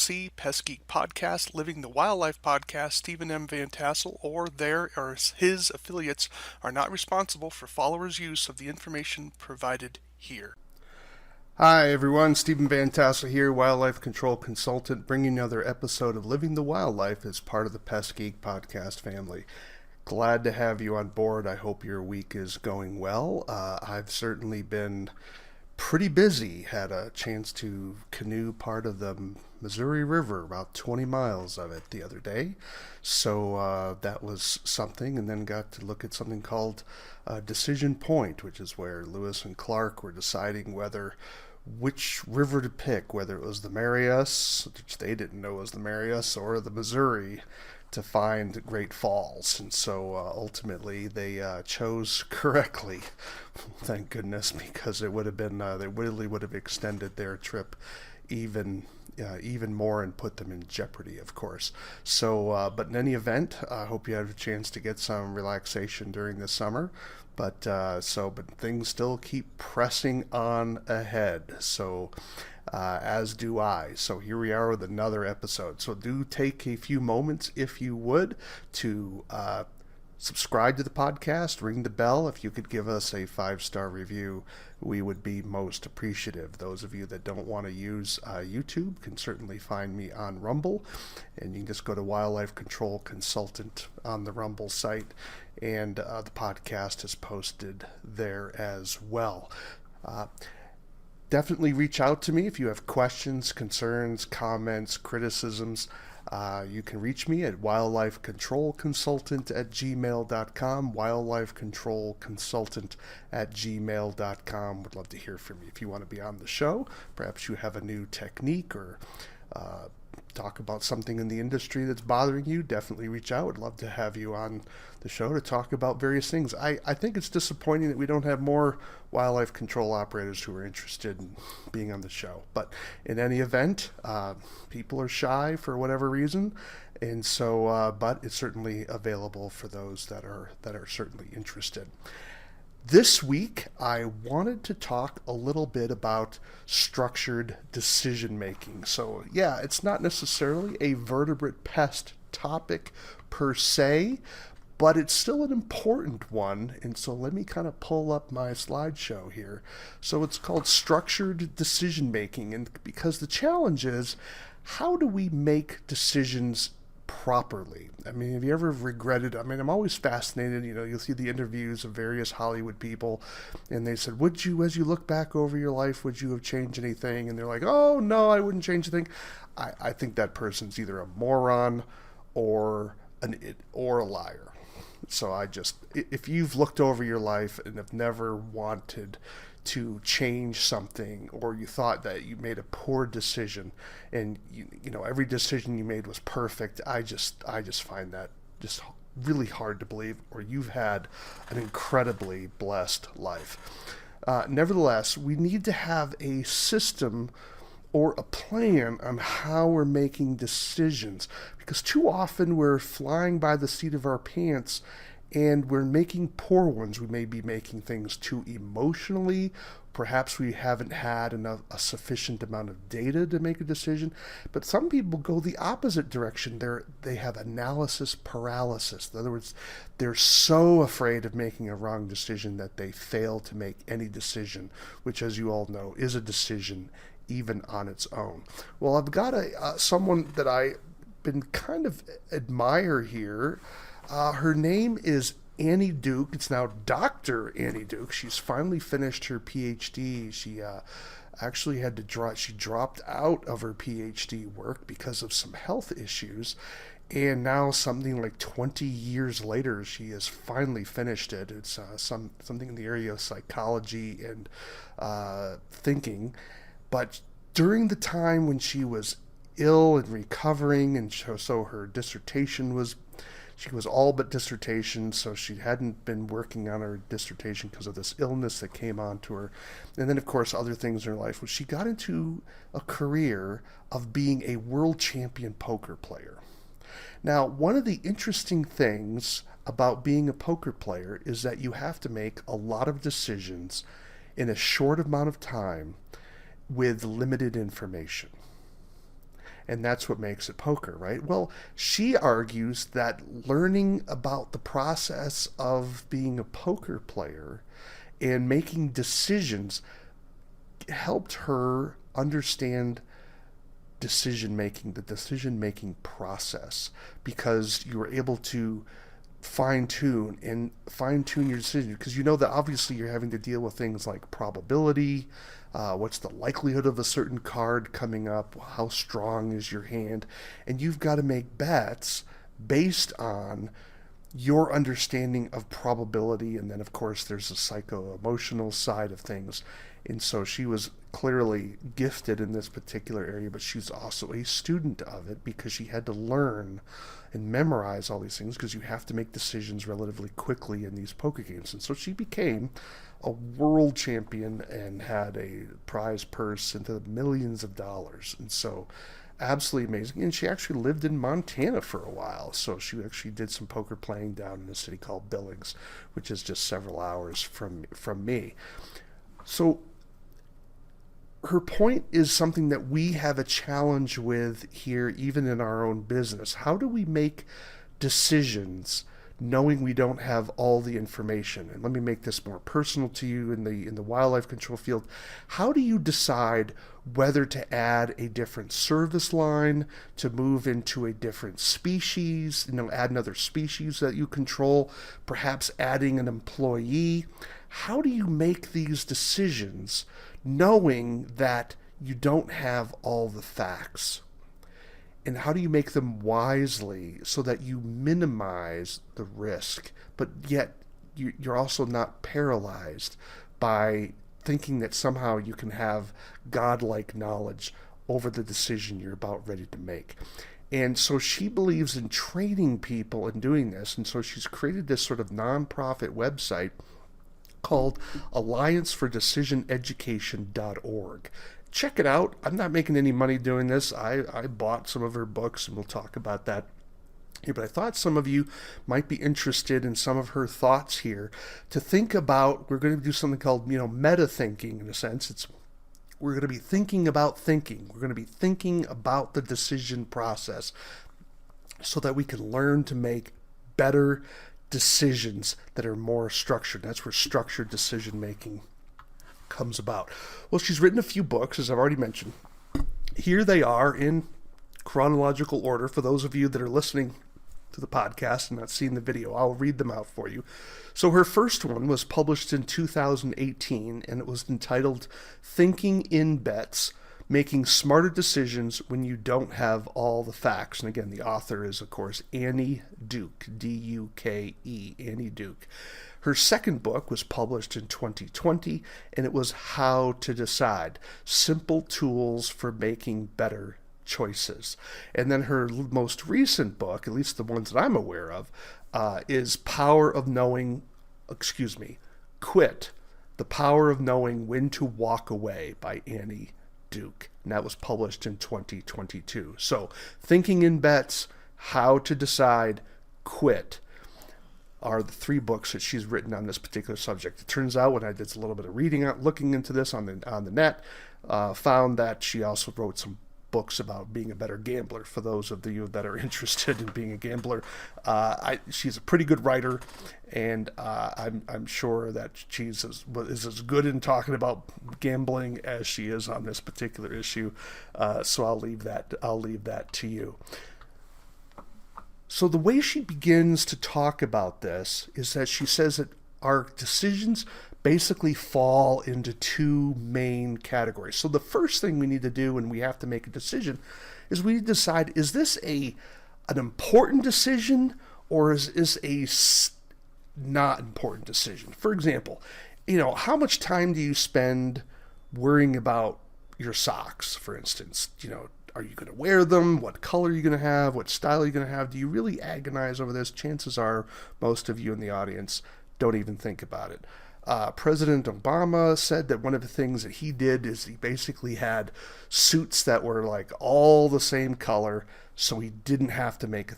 LLC, Peskgeek Podcast, Living the Wildlife Podcast, Stephen Van Tassel, or their or his affiliates are not responsible for followers' use of the information provided here. Hi everyone, Stephen Van Tassel here, Wildlife Control Consultant, bringing another episode of Living the Wildlife as part of the Peskgeek Podcast family. Glad to have you on board. I hope your week is going well. I've certainly been pretty busy. Had a chance to canoe part of the Missouri River, about 20 miles of it the other day. So that was something, and then got to look at something called Decision Point, which is where Lewis and Clark were deciding which river to pick, whether it was the Marias, which they didn't know was the Marias, or the Missouri, to find Great Falls. And so ultimately they chose correctly, thank goodness, because it would have been they really would have extended their trip even more and put them in jeopardy, of course. So but in any event, I hope you had a chance to get some relaxation during the summer. But things still keep pressing on ahead. So as do I. So here we are with another episode. So do take a few moments, if you would, to subscribe to the podcast, ring the bell. If you could give us a 5-star review, we would be most appreciative. Those of you that don't want to use YouTube can certainly find me on Rumble, and you can just go to Wildlife Control Consultant on the Rumble site, and the podcast is posted there as well. Definitely reach out to me if you have questions, concerns, comments, criticisms. You can reach me at wildlifecontrolconsultant@gmail.com, wildlifecontrolconsultant@gmail.com. Would love to hear from you if you want to be on the show. Perhaps you have a new technique or talk about something in the industry that's bothering you. Definitely reach out. Would love to have you on the show to talk about various things. I think it's disappointing that we don't have more wildlife control operators who are interested in being on the show. But in any event, people are shy for whatever reason, and so but it's certainly available for those that are certainly interested. This week, I wanted to talk a little bit about structured decision making. So yeah, it's not necessarily a vertebrate pest topic per se, but it's still an important one. And so let me kind of pull up my slideshow here. So it's called structured decision making. And because the challenge is, how do we make decisions properly? I mean, have you ever regretted? I mean, I'm always fascinated. You'll see the interviews of various Hollywood people, and they said, as you look back over your life, would you have changed anything? And they're like, oh, no, I wouldn't change anything. I think that person's either a moron or a liar. So if you've looked over your life and have never wanted to change something, or you thought that you made a poor decision and every decision you made was perfect, I just find that just really hard to believe, or you've had an incredibly blessed life. Nevertheless, we need to have a system or a plan on how we're making decisions, because too often we're flying by the seat of our pants and we're making poor ones. We may be making things too emotionally. Perhaps we haven't had a sufficient amount of data to make a decision. But some people go the opposite direction. They have analysis paralysis. In other words, they're so afraid of making a wrong decision that they fail to make any decision, which, as you all know, is a decision even on its own. Well, I've got someone that I've been kind of admire here. Her name is Annie Duke. It's now Dr. Annie Duke. She's finally finished her PhD. She actually had to she dropped out of her PhD work because of some health issues. And now, something like 20 years later, she has finally finished it. It's something in the area of psychology and thinking. But during the time when she was ill and recovering, and so her dissertation she was all but dissertation, so she hadn't been working on her dissertation because of this illness that came on to her. And then, of course, other things in her life. She got into a career of being a world champion poker player. Now, one of the interesting things about being a poker player is that you have to make a lot of decisions in a short amount of time with limited information. and that's what makes it poker, right? Well, she argues that learning about the process of being a poker player and making decisions helped her understand the decision making process, because you were able to fine tune your decision, because you know that obviously you're having to deal with things like probability, what's the likelihood of a certain card coming up, how strong is your hand, and you've got to make bets based on your understanding of probability. And then of course there's a psycho-emotional side of things. And so she was clearly gifted in this particular area, but she's also a student of it, because she had to learn and memorize all these things, because you have to make decisions relatively quickly in these poker games. And so she became a world champion and had a prize purse into the millions of dollars. And so absolutely amazing. And she actually lived in Montana for a while, so she actually did some poker playing down in a city called Billings, which is just several hours from me. So her point is something that we have a challenge with here, even in our own business. How do we make decisions knowing we don't have all the information? And let me make this more personal to you in the wildlife control field. How do you decide whether to add a different service line, to move into a different species, add another species that you control, perhaps adding an employee? How do you make these decisions knowing that you don't have all the facts? And how do you make them wisely so that you minimize the risk, but yet you're also not paralyzed by thinking that somehow you can have godlike knowledge over the decision you're about ready to make? And so she believes in training people in doing this, and so she's created this sort of nonprofit website called alliancefordecisioneducation.org. Check it out. I'm not making any money doing this. I bought some of her books, and we'll talk about that here. But I thought some of you might be interested in some of her thoughts here, to think about. We're going to do something called, meta thinking, in a sense. We're going to be thinking about thinking. We're going to be thinking about the decision process so that we can learn to make better decisions that are more structured. That's where structured decision making comes about. Well, she's written a few books, as I've already mentioned. Here they are in chronological order. For those of you that are listening to the podcast and not seeing the video, I'll read them out for you. So her first one was published in 2018, and it was entitled Thinking in Bets: Making Smarter Decisions When You Don't Have All the Facts. And again, the author is, of course, Annie Duke, D-U-K-E, Annie Duke. Her second book was published in 2020, and it was How to Decide: Simple Tools for Making Better Choices. And then her most recent book, at least the ones that I'm aware of, is Quit: The Power of Knowing When to Walk Away by Annie Duke. And that was published in 2022. So Thinking in Bets, How to Decide, Quit are the three books that she's written on this particular subject. It turns out, when I did a little bit of reading, looking into this on the net, found that she also wrote some books about being a better gambler, for those of you that are interested in being a gambler. She's a pretty good writer, and I'm sure that she's as good in talking about gambling as she is on this particular issue. So I'll leave that to you. So the way she begins to talk about this is that she says that our decisions basically fall into two main categories. So the first thing we need to do when we have to make a decision is we need to decide, is this an important decision, or is this a not important decision? For example, how much time do you spend worrying about your socks, for instance? Are you going to wear them? What color are you going to have? What style are you going to have? Do you really agonize over this? Chances are most of you in the audience don't even think about it. President Obama said that one of the things that he did is he basically had suits that were like all the same color, so he didn't have to make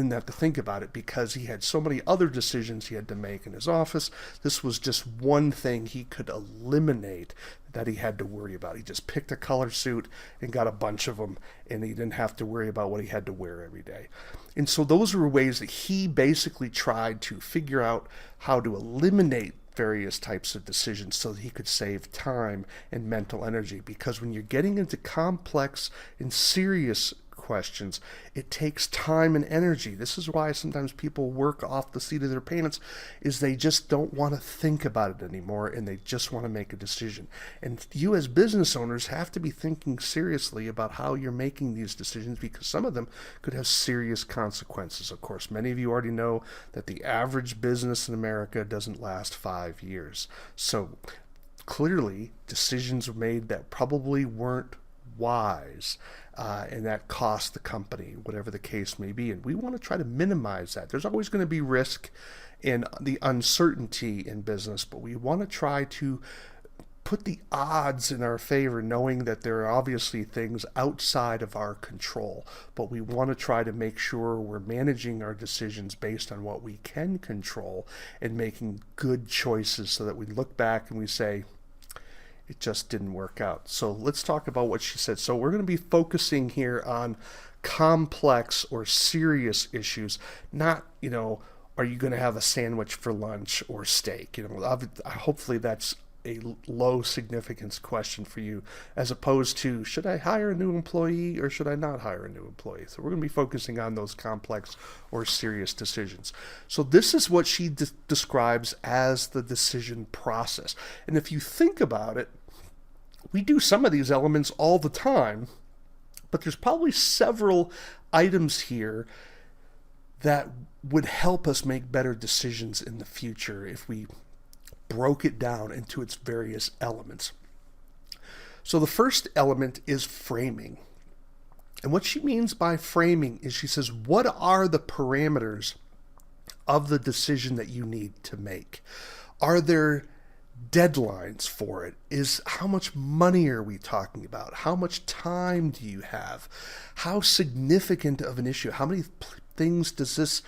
didn't have to think about it because he had so many other decisions he had to make in his office. This was just one thing he could eliminate that he had to worry about. He just picked a color suit and got a bunch of them, and he didn't have to worry about what he had to wear every day. And so those were ways that he basically tried to figure out how to eliminate various types of decisions so that he could save time and mental energy. Because when you're getting into complex and serious questions, it takes time and energy. This is why sometimes people work off the seat of their pants, is they just don't want to think about it anymore, and they just want to make a decision. And you as business owners have to be thinking seriously about how you're making these decisions, because some of them could have serious consequences. Of course, many of you already know that the average business in America doesn't last 5 years. So clearly decisions were made that probably weren't wise, and that cost the company, whatever the case may be. And we want to try to minimize that. There's always going to be risk and the uncertainty in business, but we want to try to put the odds in our favor, knowing that there are obviously things outside of our control, but we want to try to make sure we're managing our decisions based on what we can control and making good choices so that we look back and we say, it just didn't work out. So let's talk about what she said. So we're going to be focusing here on complex or serious issues, not, are you going to have a sandwich for lunch or steak? Hopefully that's a low significance question for you, as opposed to, should I hire a new employee or should I not hire a new employee? So we're going to be focusing on those complex or serious decisions. So this is what she describes as the decision process. And if you think about it, we do some of these elements all the time, but there's probably several items here that would help us make better decisions in the future if we broke it down into its various elements. So the first element is framing. And what she means by framing is, she says, what are the parameters of the decision that you need to make? Are there deadlines for it? Is how much money are we talking about? How much time do you have? How significant of an issue? How many things does this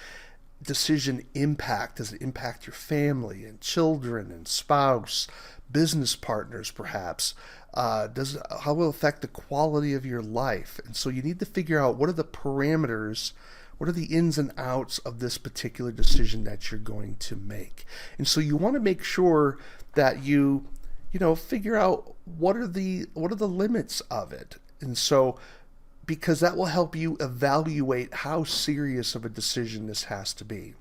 decision impact? Does it impact your family and children and spouse, business partners perhaps? How will it affect the quality of your life? And so you need to figure out, what are the parameters, what are the ins and outs of this particular decision that you're going to make? And so you want to make sure that you figure out what are the limits of it. And so, because that will help you evaluate how serious of a decision this has to be.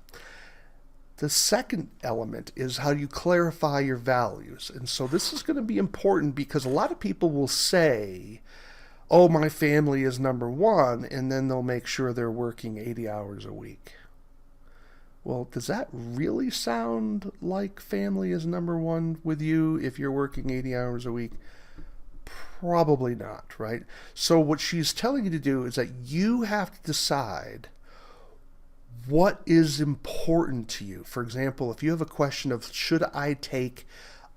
The second element is how you clarify your values. And so this is going to be important, because a lot of people will say, oh, my family is number one, and then they'll make sure they're working 80 hours a week. Well, does that really sound like family is number one with you if you're working 80 hours a week? Probably not, right? So what she's telling you to do is that you have to decide what is important to you. For example, if you have a question of, should I take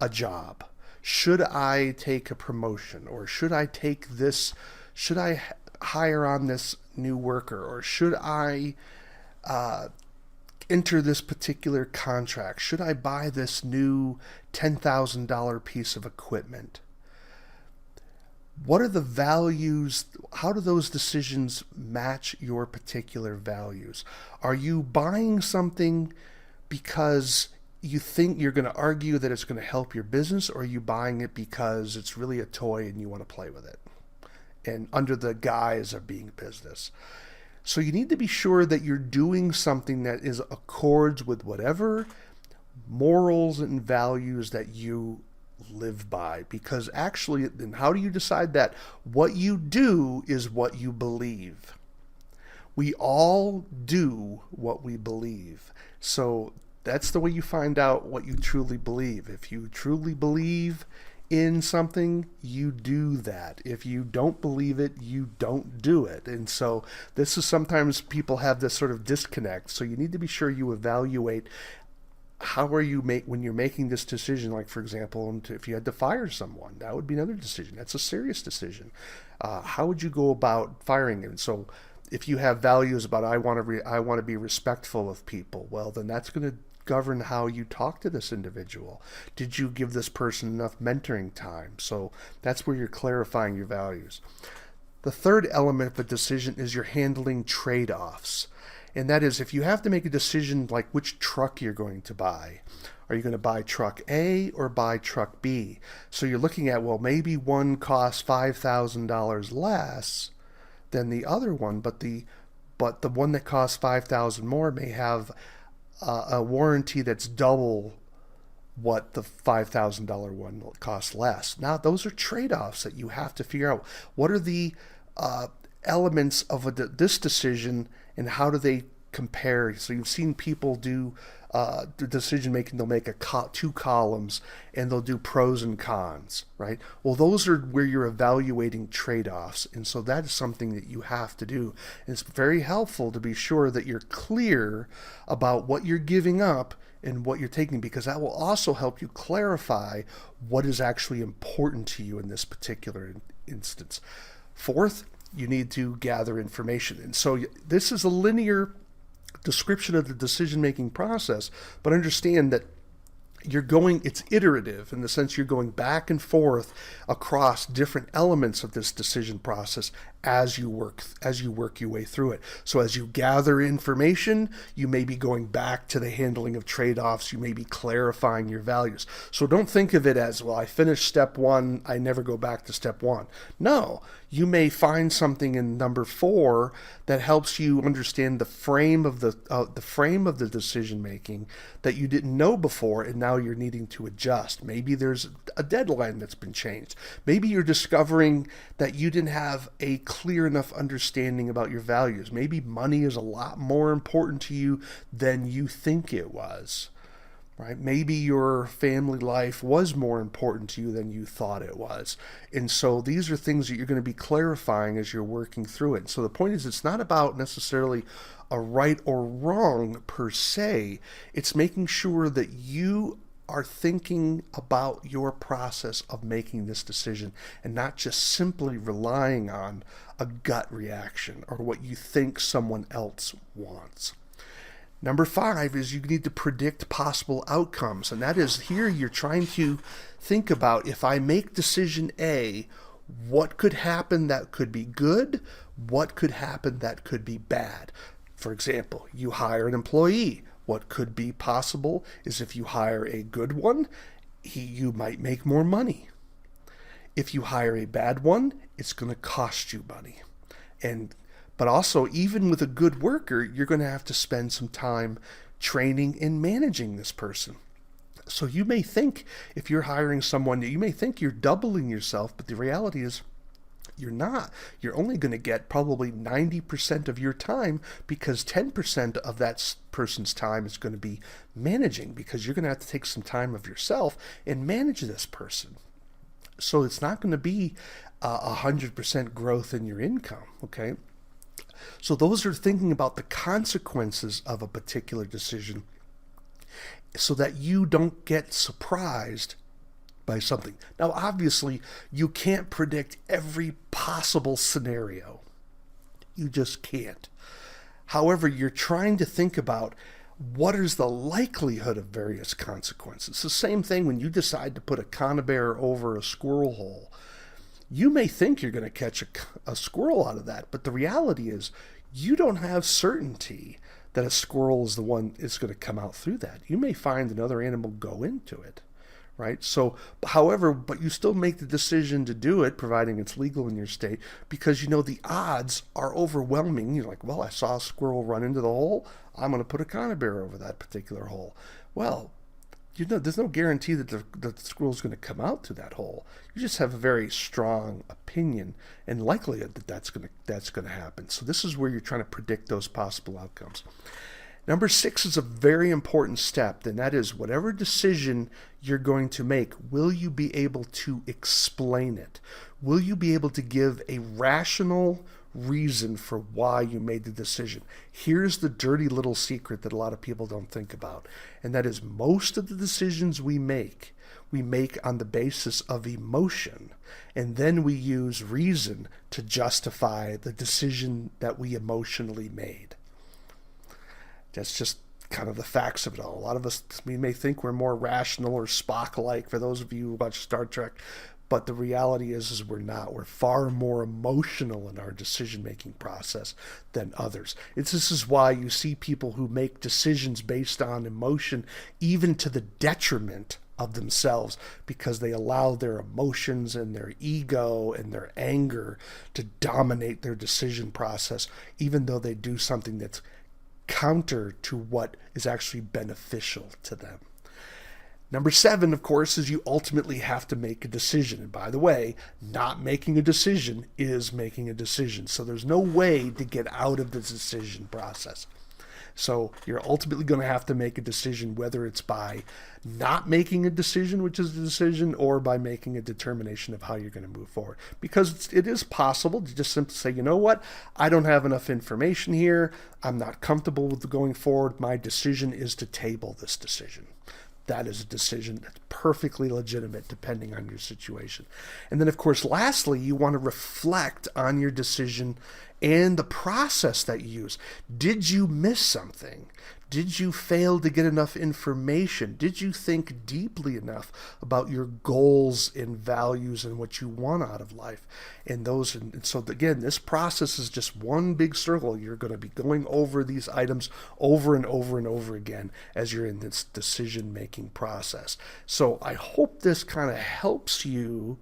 a job? Should I take a promotion? Or should I take this? Should I hire on this new worker? Or should I enter this particular contract? Should I buy this new $10,000 piece of equipment? What are the values? How do those decisions match your particular values? Are you buying something because you think you're going to argue that it's going to help your business, or are you buying it because it's really a toy and you want to play with it, and under the guise of being business? So you need to be sure that you're doing something that accords with whatever morals and values that you live by. Because actually, then how do you decide that? What you do is what you believe. We all do what we believe. So that's the way you find out what you truly believe. If you truly believe in something, you do that. If you don't believe it, you don't do it. And so this is, sometimes people have this sort of disconnect. So you need to be sure you evaluate, how are you when you're making this decision. Like, for example, if you had to fire someone, that would be another decision. That's a serious decision. How would you go about firing them? So if you have values about I want to be respectful of people, well, then that's going to govern how you talk to this individual. Did you give this person enough mentoring time? So that's where you're clarifying your values. The third element of a decision is you're handling trade-offs. And that is, if you have to make a decision like which truck you're going to buy, are you going to buy truck A or buy truck B? So you're looking at, well, maybe one costs $5,000 less than the other one, but the one that costs $5,000 more may have a warranty that's double what the $5,000 one costs less. Now, those are trade-offs that you have to figure out. What are the elements of this decision, and how do they compare? So you've seen people do the decision making. They'll make two columns, and they'll do pros and cons, right? Well, those are where you're evaluating trade-offs, and so that is something that you have to do. And it's very helpful to be sure that you're clear about what you're giving up and what you're taking, because that will also help you clarify what is actually important to you in this particular instance. Fourth, you need to gather information. And so this is a linear description of the decision-making process, but understand that it's iterative in the sense you're going back and forth across different elements of this decision process as you work your way through it. So as you gather information, you may be going back to the handling of trade-offs. You may be clarifying your values. So don't think of it as, well, I finished step one, I never go back to step one. No, you may find something in number 4 that helps you understand the frame of the decision making that you didn't know before, and now you're needing to adjust. Maybe there's a deadline that's been changed. Maybe you're discovering that you didn't have a clear enough understanding about your values. Maybe money is a lot more important to you than you think it was. Right? Maybe your family life was more important to you than you thought it was. And so these are things that you're going to be clarifying as you're working through it. So the point is, it's not about necessarily a right or wrong per se. It's making sure that you are thinking about your process of making this decision and not just simply relying on a gut reaction or what you think someone else wants. Number 5 is you need to predict possible outcomes. And that is, here you're trying to think about, if I make decision A, what could happen that could be good? What could happen that could be bad? For example, you hire an employee. What could be possible is if you hire a good one, you might make more money. If you hire a bad one, it's going to cost you money. But also, even with a good worker, you're going to have to spend some time training and managing this person. So you may think, if you're hiring someone, you may think you're doubling yourself, but the reality is you're not. You're only going to get probably 90% of your time, because 10% of that person's time is going to be managing, because you're going to have to take some time of yourself and manage this person. So it's not going to be 100% growth in your income, okay? So those are thinking about the consequences of a particular decision so that you don't get surprised by something. Now, obviously, you can't predict every possible scenario. You just can't. However, you're trying to think about what is the likelihood of various consequences. It's the same thing when you decide to put a conibear over a squirrel hole. You may think you're going to catch a squirrel out of that, but the reality is you don't have certainty that a squirrel is the one that's going to come out through that. You may find another animal go into it, right? So, however, but you still make the decision to do it, providing it's legal in your state, because you know the odds are overwhelming. You're like, well, I saw a squirrel run into the hole. I'm going to put a conibear over that particular hole. Well, you know, there's no guarantee that the squirrel's going to come out through that hole. You just have a very strong opinion and likelihood that that's going to happen. So this is where you're trying to predict those possible outcomes. Number 6 is a very important step, and that is, whatever decision you're going to make, will you be able to explain it? Will you be able to give a rational reason for why you made the decision. Here's the dirty little secret that a lot of people don't think about, and that is most of the decisions we make on the basis of emotion, and then we use reason to justify the decision that we emotionally made. That's just kind of the facts of it all. A lot of us, we may think we're more rational or Spock-like, for those of you who watch Star Trek, but the reality is we're not. We're far more emotional in our decision-making process than others. This is why you see people who make decisions based on emotion, even to the detriment of themselves, because they allow their emotions and their ego and their anger to dominate their decision process, even though they do something that's counter to what is actually beneficial to them. Number 7, of course, is you ultimately have to make a decision. And by the way, not making a decision is making a decision. So there's no way to get out of the decision process. So you're ultimately going to have to make a decision, whether it's by not making a decision, which is a decision, or by making a determination of how you're going to move forward. Because it is possible to just simply say, you know what, I don't have enough information here. I'm not comfortable with going forward. My decision is to table this decision. That is a decision that's perfectly legitimate depending on your situation. And then, of course, lastly, you want to reflect on your decision and the process that you use. Did you miss something? Did you fail to get enough information? Did you think deeply enough about your goals and values and what you want out of life? And so again, this process is just one big circle. You're going to be going over these items over and over and over again as you're in this decision-making process. So I hope this kind of helps you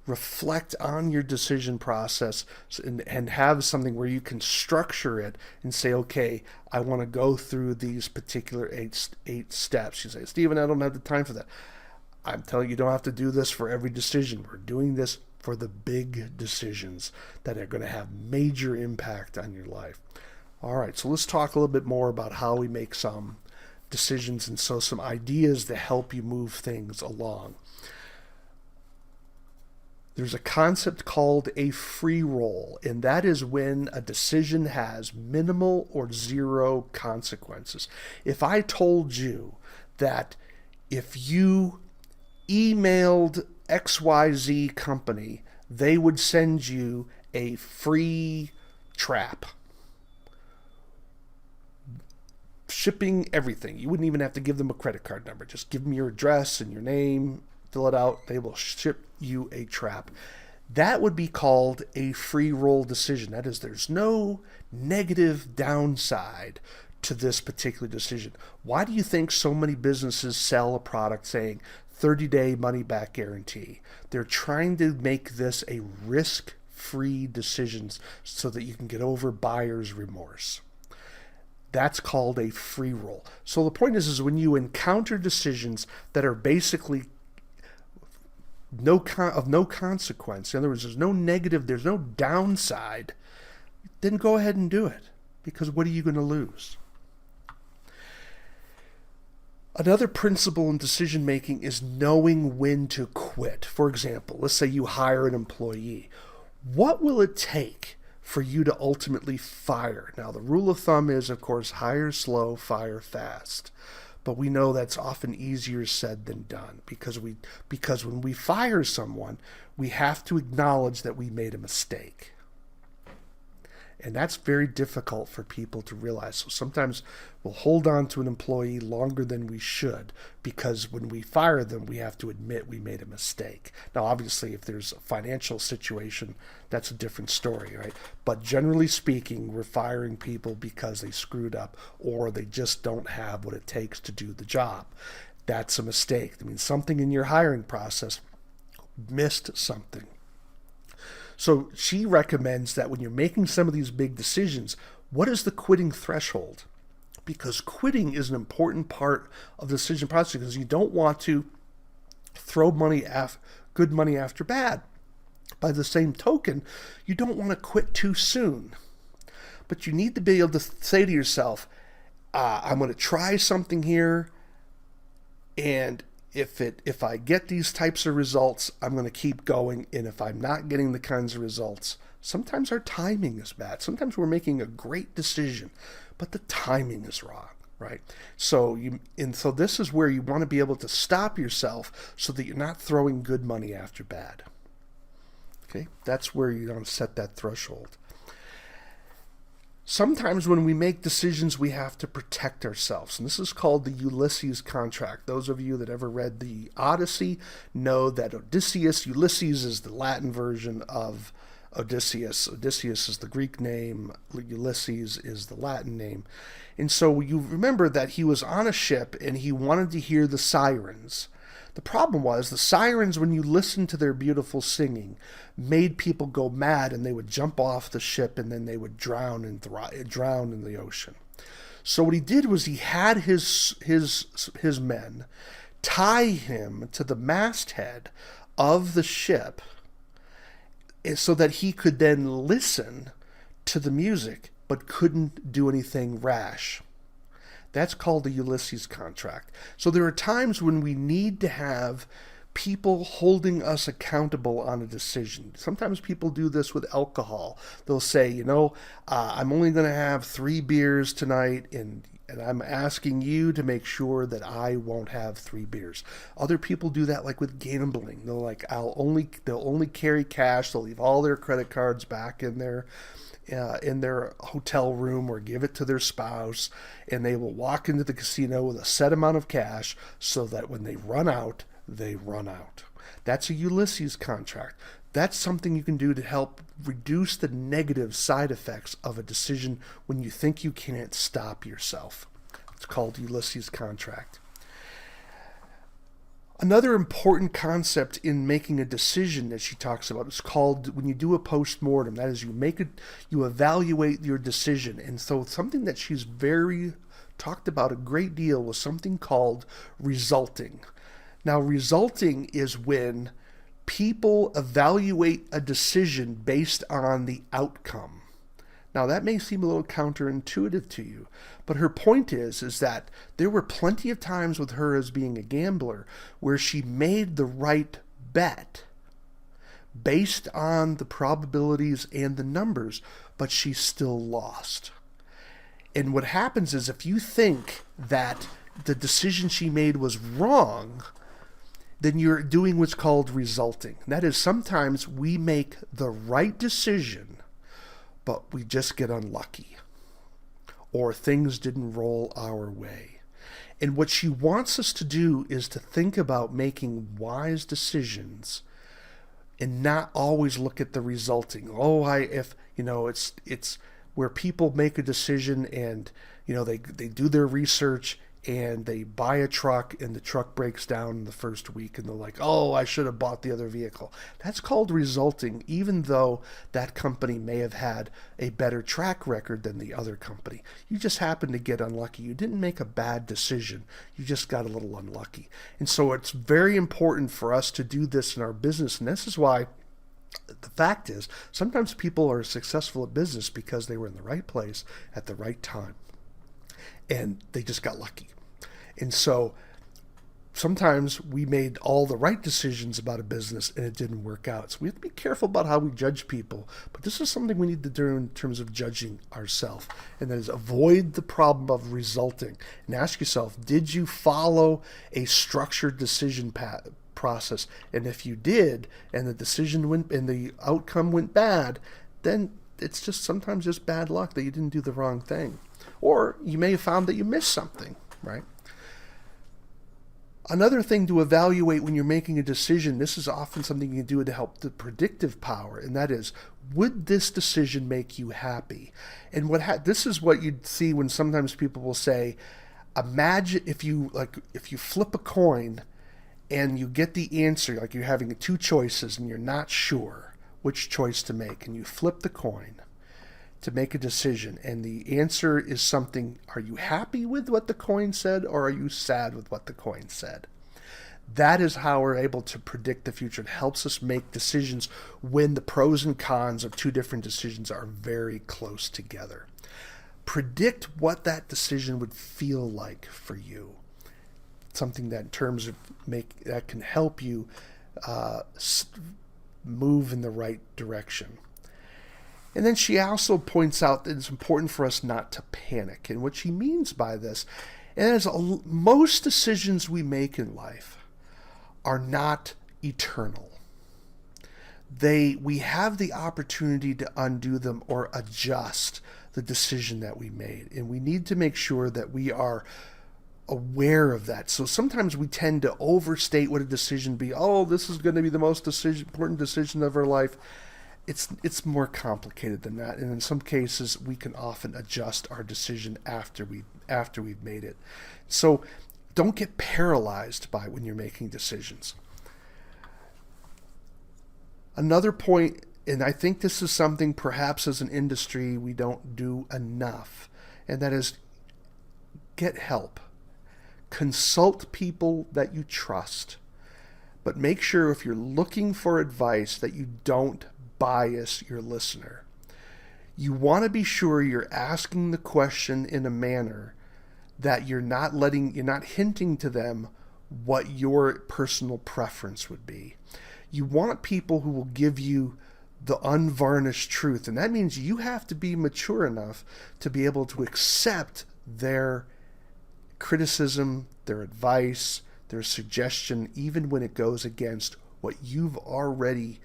reflect on your decision process and have something where you can structure it and say, okay, I want to go through these particular eight steps. You say, Stephen, I don't have the time for that. I'm telling you, you don't have to do this for every decision. We're doing this for the big decisions that are going to have major impact on your life. All right, so let's talk a little bit more about how we make some decisions, and so some ideas to help you move things along. There's a concept called a free roll, and that is when a decision has minimal or zero consequences. If I told you that if you emailed XYZ company, they would send you a free trap, shipping everything. You wouldn't even have to give them a credit card number. Just give them your address and your name, fill it out. They will ship you a trap. That would be called a free roll decision. That is, there's no negative downside to this particular decision. Why do you think so many businesses sell a product saying 30-day money-back guarantee? They're trying to make this a risk-free decision so that you can get over buyer's remorse. That's called a free roll. So the point is when you encounter decisions that are basically of no consequence, in other words, there's no negative, there's no downside, then go ahead and do it, because what are you going to lose? Another principle in decision making is knowing when to quit. For example, let's say you hire an employee. What will it take for you to ultimately fire? Now, the rule of thumb is, of course, hire slow, fire fast. But we know that's often easier said than done, because when we fire someone, we have to acknowledge that we made a mistake. And that's very difficult for people to realize. So sometimes we'll hold on to an employee longer than we should, because when we fire them, we have to admit we made a mistake. Now, obviously, if there's a financial situation, that's a different story, right? But generally speaking, we're firing people because they screwed up or they just don't have what it takes to do the job. That's a mistake. I mean, something in your hiring process missed something. So she recommends that when you're making some of these big decisions, what is the quitting threshold? Because quitting is an important part of the decision process, because you don't want to throw good money after bad. By the same token, you don't want to quit too soon. But you need to be able to say to yourself, I'm going to try something here, and if I get these types of results, I'm going to keep going. And if I'm not getting the kinds of results, Sometimes our timing is bad. Sometimes we're making a great decision, but the timing is wrong, right? So this is where you want to be able to stop yourself so that you're not throwing good money after bad. Okay? That's where you want to set that threshold. Sometimes when we make decisions, we have to protect ourselves. And this is called the Ulysses contract. Those of you that ever read the Odyssey know that Ulysses is the Latin version of Odysseus. Odysseus is the Greek name. Ulysses is the Latin name. And so you remember that he was on a ship and he wanted to hear the sirens. The problem was the sirens, when you listened to their beautiful singing, made people go mad, and they would jump off the ship and then they would drown in the ocean. So what he did was he had his men tie him to the masthead of the ship so that he could then listen to the music but couldn't do anything rash. That's called the Ulysses contract. So there are times when we need to have people holding us accountable on a decision. Sometimes people do this with alcohol. They'll say, I'm only going to have 3 beers tonight, and I'm asking you to make sure that I won't have 3 beers. Other people do that like with gambling. They're like, they'll only carry cash. They'll leave all their credit cards back in their hotel room or give it to their spouse, and they will walk into the casino with a set amount of cash so that when they run out, they run out. That's a Ulysses contract. That's something you can do to help reduce the negative side effects of a decision when you think you can't stop yourself. It's called Ulysses contract. Another important concept in making a decision that she talks about is called, when you do a post-mortem, that is, you evaluate your decision. And so something that she's talked about a great deal was something called resulting. Now, resulting is when people evaluate a decision based on the outcome. Now, that may seem a little counterintuitive to you, but her point is that there were plenty of times with her as being a gambler where she made the right bet based on the probabilities and the numbers, but she still lost. And what happens is, if you think that the decision she made was wrong, then you're doing what's called resulting. That is, sometimes we make the right decision, but we just get unlucky, or things didn't roll our way. And what she wants us to do is to think about making wise decisions and not always look at the resulting. It's where people make a decision and they do their research and they buy a truck and the truck breaks down in the first week and they're like, I should have bought the other vehicle. That's called resulting, even though that company may have had a better track record than the other company. You just happened to get unlucky. You didn't make a bad decision. You just got a little unlucky. And so it's very important for us to do this in our business. And this is why the fact is, sometimes people are successful at business because they were in the right place at the right time. And they just got lucky. And so sometimes we made all the right decisions about a business and it didn't work out. So we have to be careful about how we judge people. But this is something we need to do in terms of judging ourselves. And that is, avoid the problem of resulting. And ask yourself, did you follow a structured decision process? And if you did, and the decision went and the outcome went bad, then it's just sometimes just bad luck that you didn't do the wrong thing. Or you may have found that you missed something, right? Another thing to evaluate when you're making a decision, this is often something you do to help the predictive power, and that is, would this decision make you happy? And this is what you'd see when sometimes people will say, imagine if you flip a coin and you get the answer, like you're having 2 choices and you're not sure which choice to make, and you flip the coin to make a decision, and the answer is something, are you happy with what the coin said, or are you sad with what the coin said? That is how we're able to predict the future. It helps us make decisions when the pros and cons of 2 different decisions are very close together. Predict what that decision would feel like for you. Something that in terms of that can help you move in the right direction. And then she also points out that it's important for us not to panic. And what she means by this is most decisions we make in life are not eternal. We have the opportunity to undo them or adjust the decision that we made. And we need to make sure that we are aware of that. So sometimes we tend to overstate what a decision be. Oh, this is going to be the most important decision of our life. It's more complicated than that. And in some cases, we can often adjust our decision after we've made it. So don't get paralyzed by when you're making decisions. Another point, and I think this is something perhaps as an industry we don't do enough, and that is get help. Consult people that you trust. But make sure if you're looking for advice that you don't bias your listener. You want to be sure you're asking the question in a manner that you're not hinting to them what your personal preference would be. You want people who will give you the unvarnished truth, and that means you have to be mature enough to be able to accept their criticism, their advice, their suggestion, even when it goes against what you've already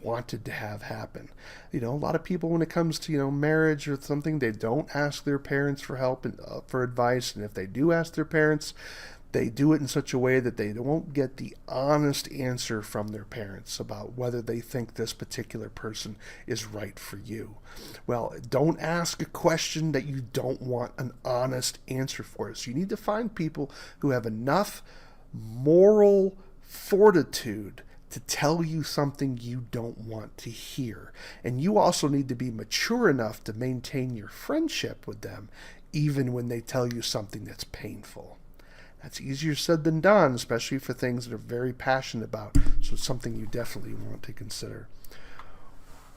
wanted to have happen. A lot of people, when it comes to marriage or something, they don't ask their parents for help and for advice, and if they do ask their parents, they do it in such a way that they won't get the honest answer from their parents about whether they think this particular person is right for you. Well, don't ask a question that you don't want an honest answer for. So you need to find people who have enough moral fortitude to tell you something you don't want to hear. And you also need to be mature enough to maintain your friendship with them, even when they tell you something that's painful. That's easier said than done, especially for things that are very passionate about. So it's something you definitely want to consider.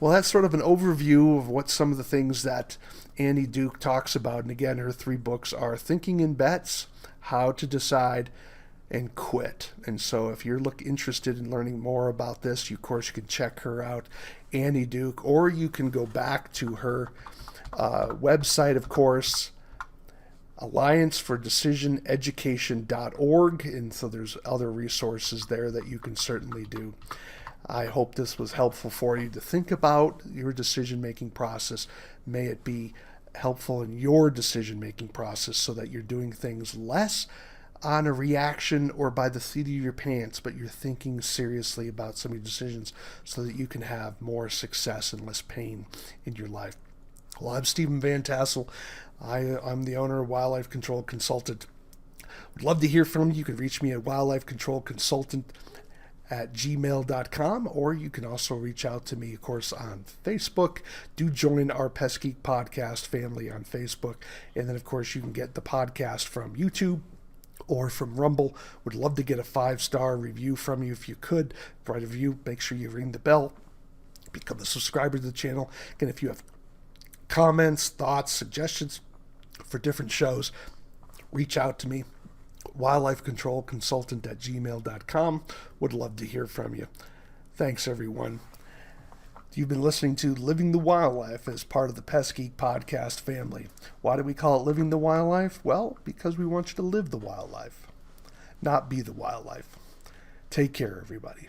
Well, that's sort of an overview of what some of the things that Annie Duke talks about. And again, her 3 books are Thinking in Bets, How to Decide, and Quit. And so if you're interested in learning more about this, you, of course, you can check her out, Annie Duke, or you can go back to her website, of course, alliancefordecisioneducation.org, and so there's other resources there that you can certainly do. I hope this was helpful for you to think about your decision-making process. May it be helpful in your decision-making process so that you're doing things less on a reaction or by the seat of your pants, but you're thinking seriously about some of your decisions so that you can have more success and less pain in your life. Well, I'm Stephen Van Tassel. I'm the owner of Wildlife Control Consultant. Would love to hear from you. You can reach me at wildlifecontrolconsultant@gmail.com, or you can also reach out to me, of course, on Facebook. Do join our Peskgeek Podcast family on Facebook. And then, of course, you can get the podcast from YouTube or from Rumble. Would love to get a 5-star review from you if you could. Write a review. Make sure you ring the bell. Become a subscriber to the channel. Again, if you have comments, thoughts, suggestions for different shows, reach out to me. wildlifecontrolconsultant@gmail.com. Would love to hear from you. Thanks, everyone. You've been listening to Living the Wildlife as part of the Peskgeek Podcast family. Why do we call it Living the Wildlife? Well, because we want you to live the wildlife, not be the wildlife. Take care, everybody.